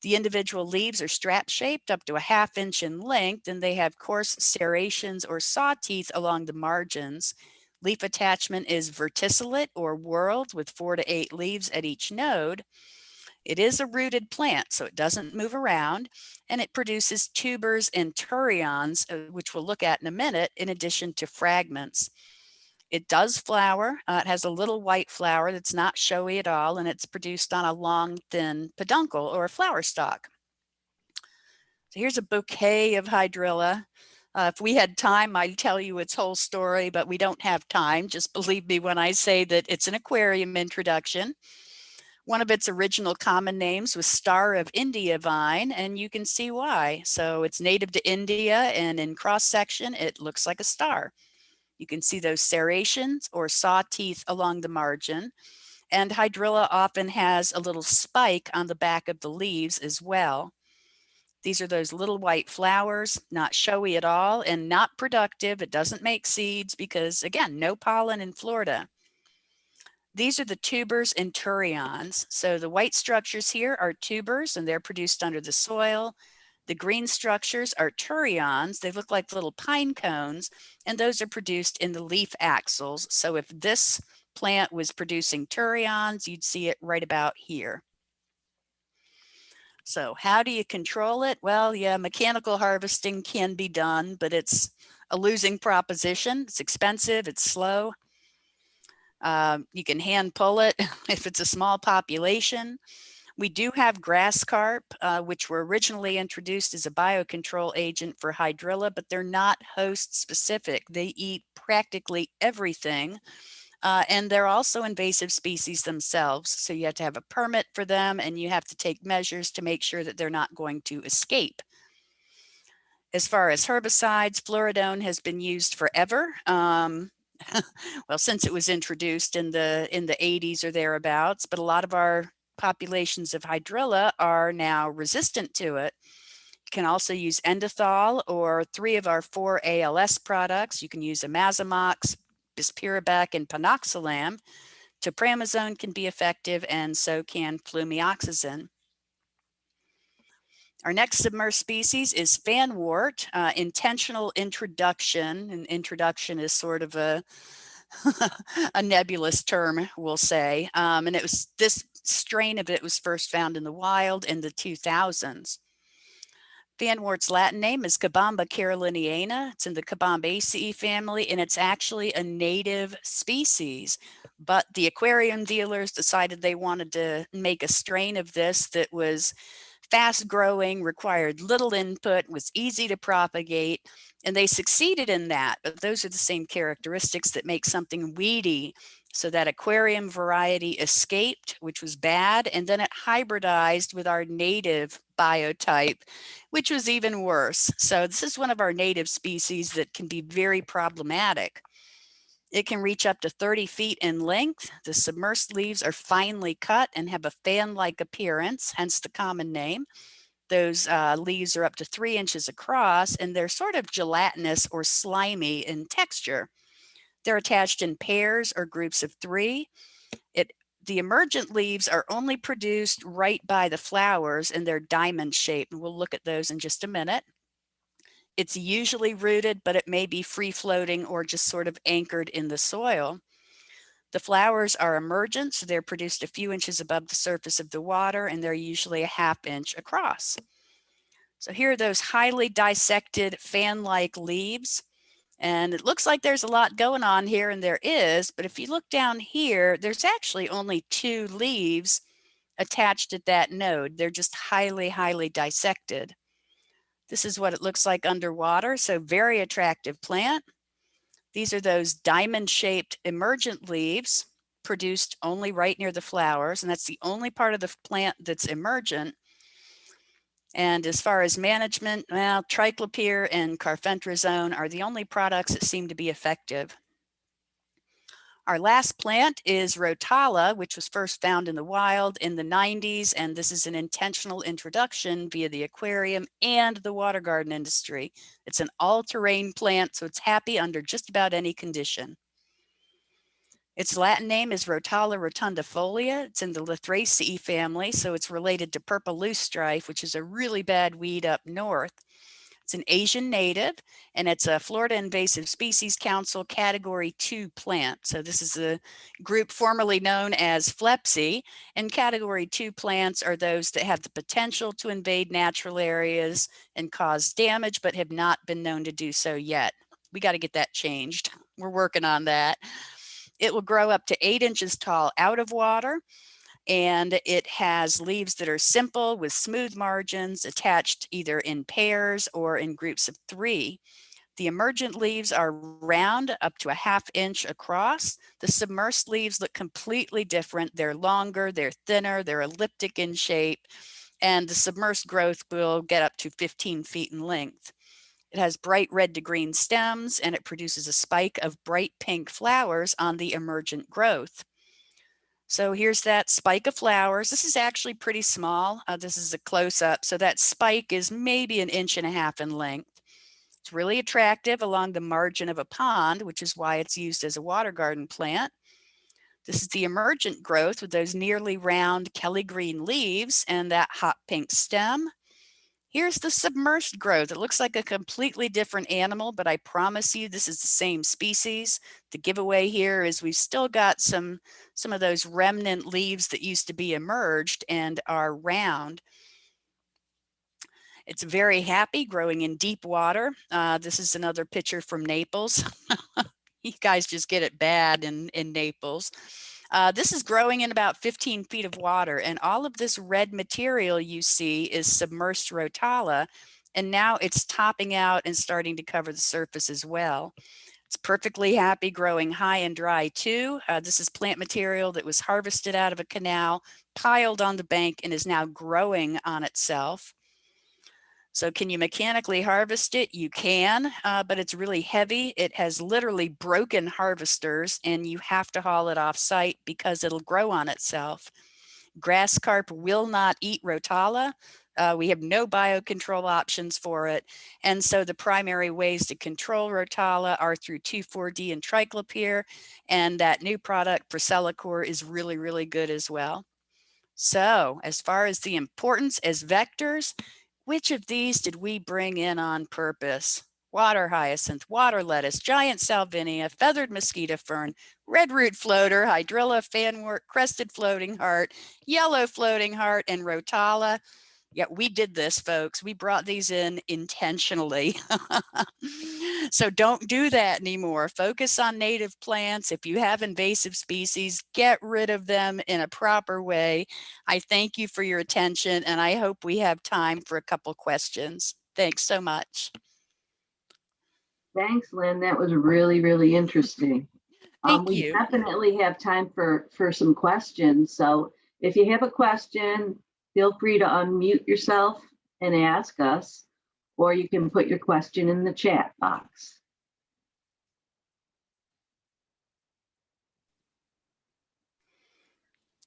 The individual leaves are strap-shaped up to a ½ inch in length, and they have coarse serrations or saw teeth along the margins. Leaf attachment is verticillate or whorled with 4 to 8 leaves at each node. It is a rooted plant, so it doesn't move around, and it produces tubers and turions, which we'll look at in a minute, in addition to fragments. It does flower. It has a little white flower that's not showy at all, and it's produced on a long, thin peduncle or a flower stalk. So here's a bouquet of Hydrilla. If we had time, I'd tell you its whole story, but we don't have time. Just believe me when I say that it's an aquarium introduction. One of its original common names was Star of India vine, and you can see why. So it's native to India, and in cross section, it looks like a star. You can see those serrations or saw teeth along the margin, and Hydrilla often has a little spike on the back of the leaves as well. These are those little white flowers, not showy at all and not productive. It doesn't make seeds because, again, no pollen in Florida. These are the tubers and turions. So the white structures here are tubers, and they're produced under the soil. The green structures are turions. They look like little pine cones, and those are produced in the leaf axils. So if this plant was producing turions, you'd see it right about here. So how do you control it? Well, yeah, mechanical harvesting can be done, but it's a losing proposition. It's expensive, it's slow. You can hand pull it if it's a small population. We do have grass carp, which were originally introduced as a biocontrol agent for Hydrilla, but they're not host specific. They eat practically everything. And they're also invasive species themselves. So you have to have a permit for them, and you have to take measures to make sure that they're not going to escape. As far as herbicides, fluoridone has been used forever. Well, since it was introduced in the 80s or thereabouts, but a lot of our populations of Hydrilla are now resistant to it. You can also use endothol or 3 of our 4 ALS products. You can use imazamox, bispirobacter, and panoxalam. Topramazone can be effective, and so can flumioxazin. Our next submerged species is Fanwort, intentional introduction. And introduction is sort of a nebulous term, we'll say. And it was this strain of it was first found in the wild in the 2000s. Fanwort's Latin name is Cabamba caroliniana. It's in the Cabambaceae family, and it's actually a native species. But the aquarium dealers decided they wanted to make a strain of this that was fast growing, required little input, was easy to propagate, and they succeeded in that. But those are the same characteristics that make something weedy. So that aquarium variety escaped, which was bad, and then it hybridized with our native biotype, which was even worse. So this is one of our native species that can be very problematic. It can reach up to 30 feet in length. The submersed leaves are finely cut and have a fan-like appearance, hence the common name. Those leaves are up to 3 inches across, and they're sort of gelatinous or slimy in texture. They're attached in pairs or groups of 3. The emergent leaves are only produced right by the flowers, and they're diamond shaped. And we'll look at those in just a minute. It's usually rooted, but it may be free floating or just sort of anchored in the soil. The flowers are emergent, so they're produced a few inches above the surface of the water, and they're usually a ½ inch across. So here are those highly dissected fan-like leaves. And it looks like there's a lot going on here, and there is, but if you look down here, there's actually only 2 leaves attached at that node. They're just highly, highly dissected. This is what it looks like underwater, so very attractive plant. These are those diamond-shaped emergent leaves produced only right near the flowers, and that's the only part of the plant that's emergent. And as far as management, well, triclopyr and carfentrazone are the only products that seem to be effective. Our last plant is Rotala, which was first found in the wild in the 90s, and this is an intentional introduction via the aquarium and the water garden industry. It's an all-terrain plant, so it's happy under just about any condition. Its Latin name is Rotala rotundifolia. It's in the Lathraceae family, so it's related to purple loosestrife, which is a really bad weed up north. It's an Asian native, and it's a Florida Invasive Species Council Category 2 plant. So this is a group formerly known as Flepsy, and Category 2 plants are those that have the potential to invade natural areas and cause damage, but have not been known to do so yet. We got to get that changed. We're working on that. It will grow up to 8 inches tall out of water, and it has leaves that are simple with smooth margins attached either in pairs or in groups of 3. The emergent leaves are round up to a ½ inch across. The submersed leaves look completely different. They're longer, they're thinner, they're elliptic in shape, and the submersed growth will get up to 15 feet in length. It has bright red to green stems, and it produces a spike of bright pink flowers on the emergent growth. So here's that spike of flowers. This is actually pretty small. This is a close-up. So that spike is maybe 1.5 inches in length. It's really attractive along the margin of a pond, which is why it's used as a water garden plant. This is the emergent growth with those nearly round Kelly green leaves and that hot pink stem. Here's the submersed growth. It looks like a completely different animal, but I promise you this is the same species. The giveaway here is we've still got some of those remnant leaves that used to be emerged and are round. It's very happy growing in deep water. This is another picture from Naples. You guys just get it bad in Naples. This is growing in about 15 feet of water, and all of this red material you see is submersed Rotala, and now it's topping out and starting to cover the surface as well. It's perfectly happy growing high and dry too. This is plant material that was harvested out of a canal, piled on the bank, and is now growing on itself. So can you mechanically harvest it? You can, but it's really heavy. It has literally broken harvesters, and you have to haul it off site because it'll grow on itself. Grass carp will not eat Rotala. We have no biocontrol options for it. And so the primary ways to control Rotala are through 2,4-D and triclopyr, and that new product, Procelicor, is really, really good as well. So as far as the importance as vectors, which of these did we bring in on purpose? Waterhyacinth, waterlettuce, giant salvinia, feathered mosquitofern, redroot floater, hydrilla, fanwort, crested floatingheart, yellow floatingheart, and Rotala. Yeah, we did this, folks. We brought these in intentionally. So don't do that anymore. Focus on native plants. If you have invasive species, get rid of them in a proper way. I thank you for your attention, and I hope we have time for a couple questions. Thanks so much. Thanks, Lynn. That was really, really interesting. Thank We you. definitely have time for some questions. So if you have a question, feel free to unmute yourself and ask us, or you can put your question in the chat box.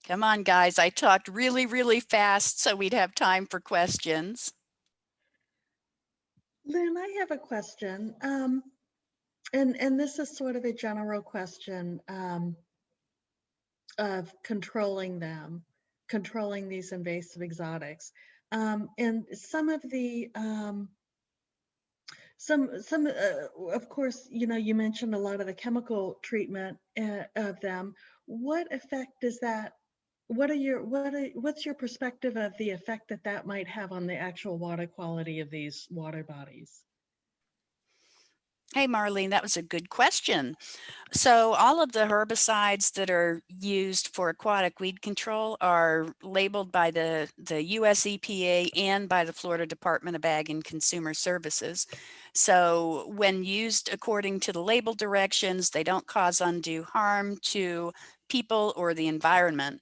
Come on, guys. I talked really, really fast so we'd have time for questions. Lynn, I have a question. And this is sort of a general question of controlling these invasive exotics. And some of the, of course, you mentioned a lot of the chemical treatment of them. What effect does that, what's your perspective of the effect that might have on the actual water quality of these water bodies? Hey, Marlene, that was a good question. So all of the herbicides that are used for aquatic weed control are labeled by the US EPA and by the Florida Department of Ag and Consumer Services. So when used according to the label directions, they don't cause undue harm to people or the environment.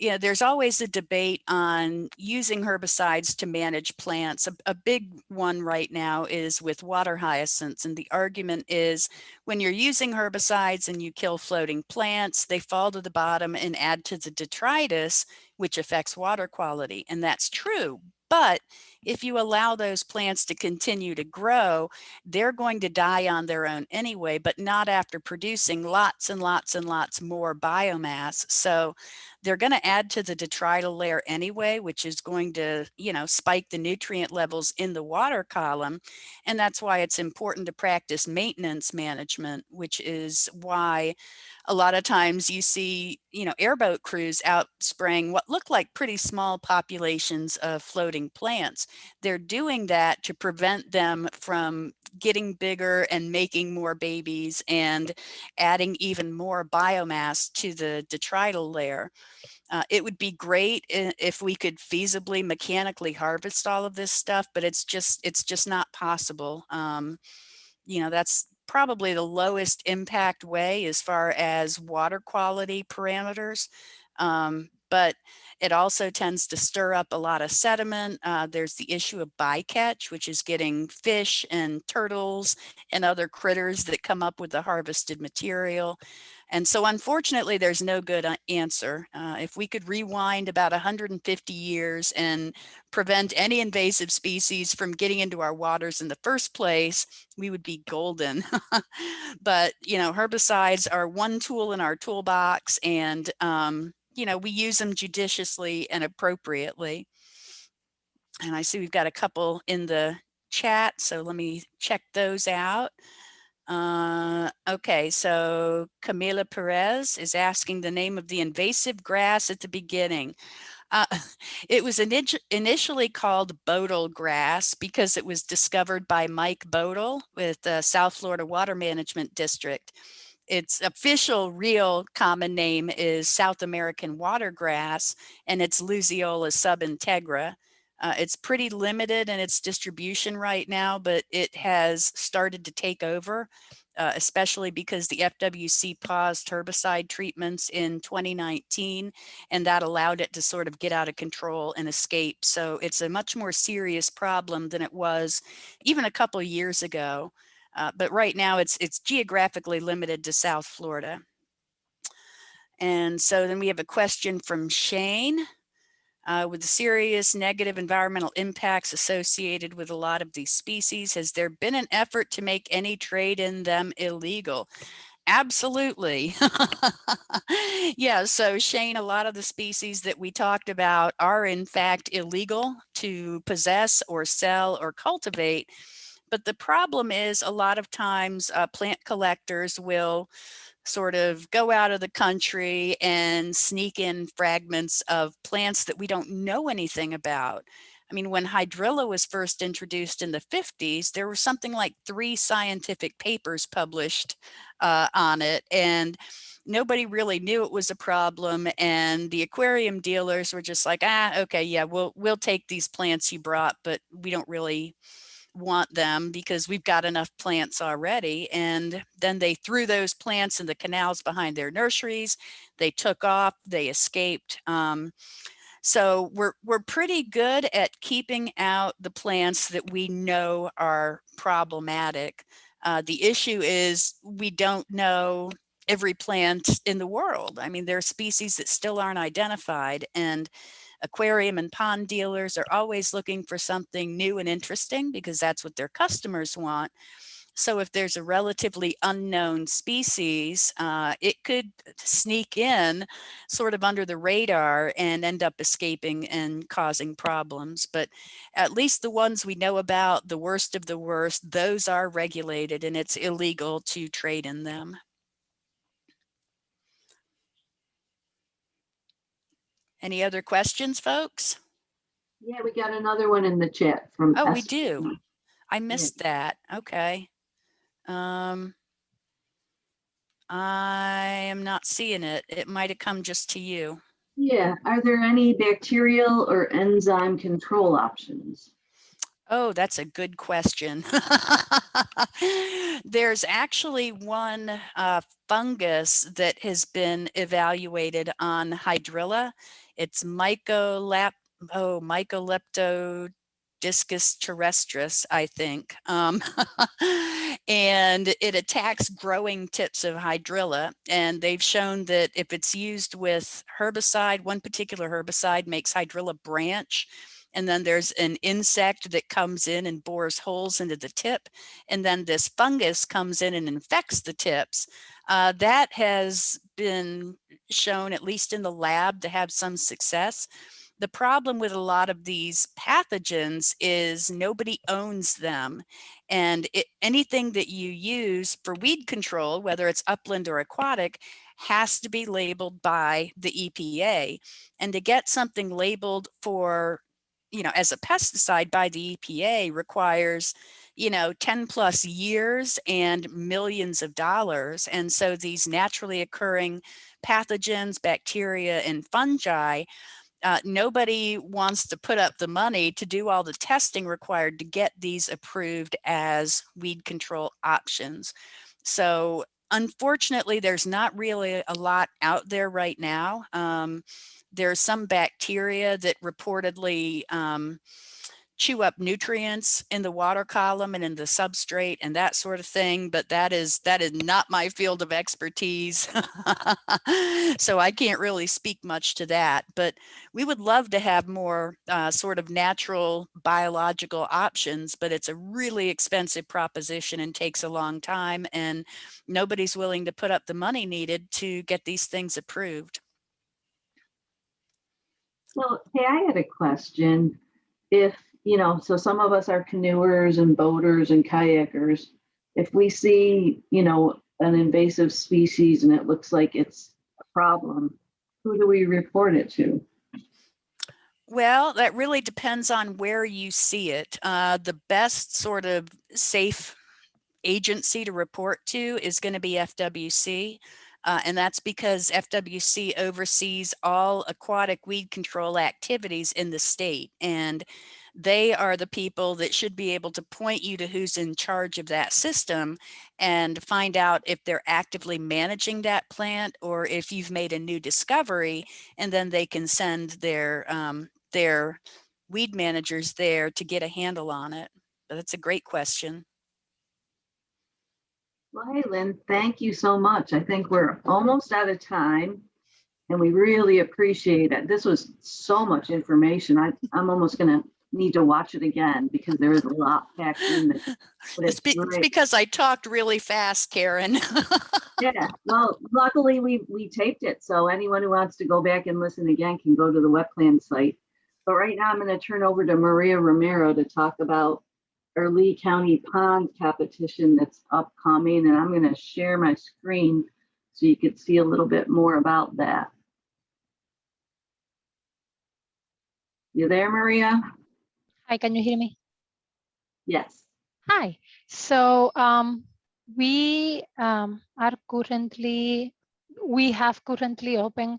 Yeah, there's always a debate on using herbicides to manage plants. A big one right now is with water hyacinths. And the argument is when you're using herbicides and you kill floating plants, they fall to the bottom and add to the detritus, which affects water quality. And that's true. But if you allow those plants to continue to grow, they're going to die on their own anyway, but not after producing lots and lots and lots more biomass. So they're going to add to the detrital layer anyway, which is going to, spike the nutrient levels in the water column. And that's why it's important to practice maintenance management, which is why a lot of times you see, airboat crews out spraying what look like pretty small populations of floating plants. They're doing that to prevent them from getting bigger and making more babies and adding even more biomass to the detrital layer. It would be great if we could feasibly mechanically harvest all of this stuff, but it's just not possible. That's probably the lowest impact way as far as water quality parameters. But it also tends to stir up a lot of sediment. There's the issue of bycatch, which is getting fish and turtles and other critters that come up with the harvested material. And so unfortunately, there's no good answer. If we could rewind about 150 years and prevent any invasive species from getting into our waters in the first place, we would be golden. But, herbicides are one tool in our toolbox, and, we use them judiciously and appropriately. And I see we've got a couple in the chat, so let me check those out. Okay, so Camila Perez is asking the name of the invasive grass at the beginning. It was initially called Bodle grass because it was discovered by Mike Bodle with the South Florida Water Management District. Its official real common name is South American watergrass, and it's Luseola subintegra. It's pretty limited in its distribution right now, but it has started to take over, especially because the FWC paused herbicide treatments in 2019, and that allowed it to sort of get out of control and escape. So it's a much more serious problem than it was even a couple of years ago. But right now it's geographically limited to South Florida. And so then we have a question from Shane. With the serious negative environmental impacts associated with a lot of these species, has there been an effort to make any trade in them illegal? Absolutely. Yeah, so Shane, a lot of the species that we talked about are in fact illegal to possess or sell or cultivate. But the problem is a lot of times plant collectors will sort of go out of the country and sneak in fragments of plants that we don't know anything about. I mean, when Hydrilla was first introduced in the 50s, there were something like 3 scientific papers published on it, and nobody really knew it was a problem. And the aquarium dealers were just like, okay, yeah, we'll take these plants you brought, but we don't really want them because we've got enough plants already. And then they threw those plants in the canals behind their nurseries. They took off, they escaped. So we're pretty good at keeping out the plants that we know are problematic. The issue is we don't know every plant in the world. I mean, there are species that still aren't identified, and aquarium and pond dealers are always looking for something new and interesting because that's what their customers want. So if there's a relatively unknown species, it could sneak in sort of under the radar and end up escaping and causing problems. But at least the ones we know about, the worst of the worst, those are regulated and it's illegal to trade in them. Any other questions, folks? Yeah, we got another one in the chat from Oh, we Esther. do. I missed that. Okay. I am not seeing it. It might have come just to you. Yeah, are there any bacterial or enzyme control options? Oh, that's a good question. There's actually one fungus that has been evaluated on Hydrilla. It's Mycoleptodiscus terrestris, I think. And it attacks growing tips of Hydrilla. And they've shown that if it's used with herbicide, one particular herbicide makes Hydrilla branch. And then there's an insect that comes in and bores holes into the tip. And then this fungus comes in and infects the tips. That has been shown, at least in the lab, to have some success. The problem with a lot of these pathogens is nobody owns them. And anything that you use for weed control, whether it's upland or aquatic, has to be labeled by the EPA. And to get something labeled for, as a pesticide by the EPA requires, 10 plus years and millions of dollars. And so these naturally occurring pathogens, bacteria, and fungi, nobody wants to put up the money to do all the testing required to get these approved as weed control options. So unfortunately, there's not really a lot out there right now. There's some bacteria that reportedly chew up nutrients in the water column and in the substrate and that sort of thing, but that is not my field of expertise. So I can't really speak much to that, but we would love to have more sort of natural biological options, but it's a really expensive proposition and takes a long time, and nobody's willing to put up the money needed to get these things approved. So, hey, I had a question. If, so some of us are canoers and boaters and kayakers. If we see, an invasive species and it looks like it's a problem, who do we report it to? Well, that really depends on where you see it. The best sort of safe agency to report to is going to be FWC. And that's because FWC oversees all aquatic weed control activities in the state. And they are the people that should be able to point you to who's in charge of that system and find out if they're actively managing that plant or if you've made a new discovery, and then they can send their weed managers there to get a handle on it. But that's a great question. Well, hey, Lynn, thank you so much. I think we're almost out of time and we really appreciate it. This was so much information. I'm almost going to need to watch it again because there is a lot packed in there. It's because I talked really fast, Karen. Yeah, well, luckily we taped it, so anyone who wants to go back and listen again can go to the wetland site. But right now I'm going to turn over to Maria Romero to talk about our Lee County Pond competition that's upcoming, and I'm going to share my screen so you can see a little bit more about that. You there, Maria? Hi, can you hear me? Yes. Hi. So we have currently opened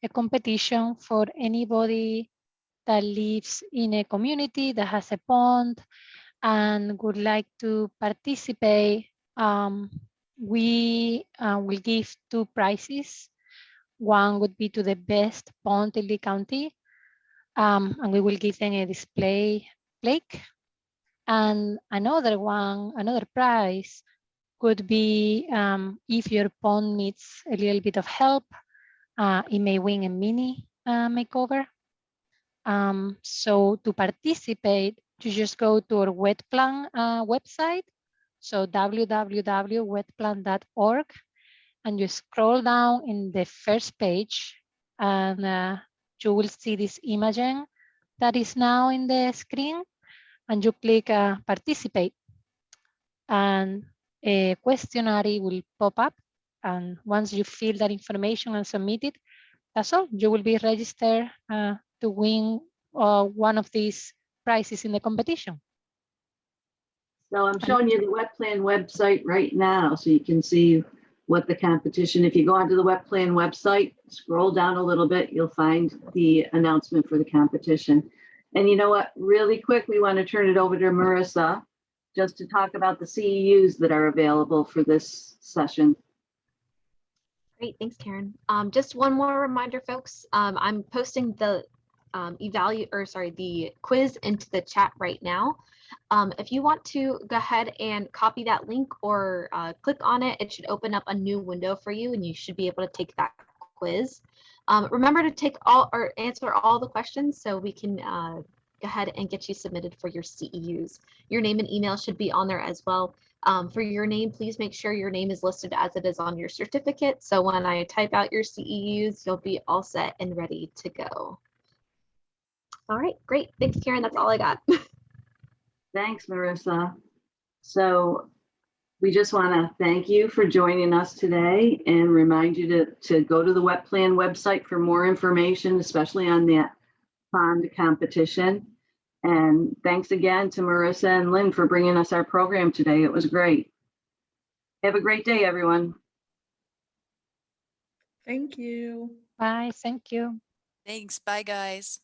a competition for anybody that lives in a community that has a pond and would like to participate. We will give 2 prizes. One would be to the best pond in Lee County, and we will give them a display plaque. And another prize could be if your pond needs a little bit of help, it may win a mini makeover. So to participate, you just go to our wetplan website, so www.wetplan.org, and you scroll down in the first page, and you will see this imaging that is now in the screen, and you click participate, and a questionnaire will pop up, and once you fill that information and submit it, that's all. You will be registered to win one of these prizes in the competition. So I'm showing you the wetland website right now, so you can see what the competition, if you go onto the wetland website, scroll down a little bit, you'll find the announcement for the competition. And you know what, really quick, we want to turn it over to Marissa just to talk about the CEUs that are available for this session. Great, thanks, Karen. Just one more reminder, folks. I'm posting the the quiz into the chat right now. If you want to go ahead and copy that link or click on it, it should open up a new window for you, and you should be able to take that quiz. Remember to take answer all the questions so we can go ahead and get you submitted for your CEUs. Your name and email should be on there as well. For your name, please make sure your name is listed as it is on your certificate. So when I type out your CEUs, you'll be all set and ready to go. All right, great. Thanks, Karen. That's all I got. Thanks, Marissa. So we just want to thank you for joining us today and remind you to go to the wetland website for more information, especially on that pond competition. And thanks again to Marissa and Lynn for bringing us our program today. It was great. Have a great day, everyone. Thank you. Bye. Thank you. Thanks. Bye, guys.